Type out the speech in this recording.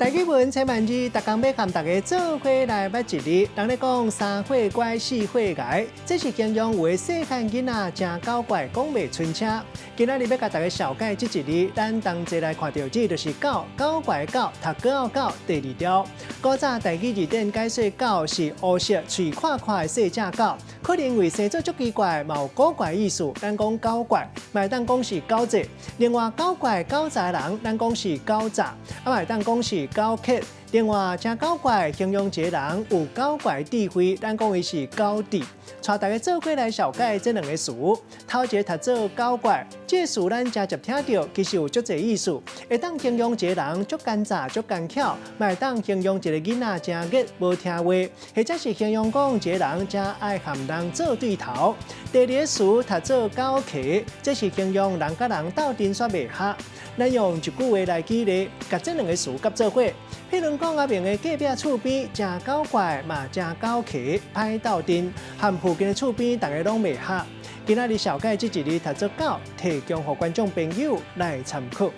大家文千万字，逐工要和大家做伙来捌一日。人咧讲三岁乖，四岁呆，这是形容有的细汉囡仔真搞怪，讲袂顺车。今仔日要甲大家小解这一日，咱同齐来看到这就是狗，搞怪的狗，读狗狗第二条。古早台语字典解说狗是乌色、喙看看的细只狗，可能为生做足奇怪，嘛有古怪意思。咱讲狗怪，嘛当讲是狗贼。另外狗怪、狗杂人，咱讲是狗杂，嘛当讲是狗客。另外，真狗怪形容一个人有狗怪智慧，咱讲伊是狗智。带大家做伙来小解这两个词。头一个读做狗怪，这个词咱直接听到，其实有足侪意思，会当形容一个人足奸诈、足奸巧，嘛会当形容一个囡仔真热、无听话，或者是形容讲一个人真爱和人做对头。第二个词读做狗客，这是形容人甲人斗阵煞袂合。咱用一句话来举例，甲这两个词夹做伙。譬如讲阿明的隔壁厝边真狗怪，嘛真狗客，歹斗阵，和附近的厝边大家拢袂合。今仔日小解这一日读做狗，提供给观众朋友来参考。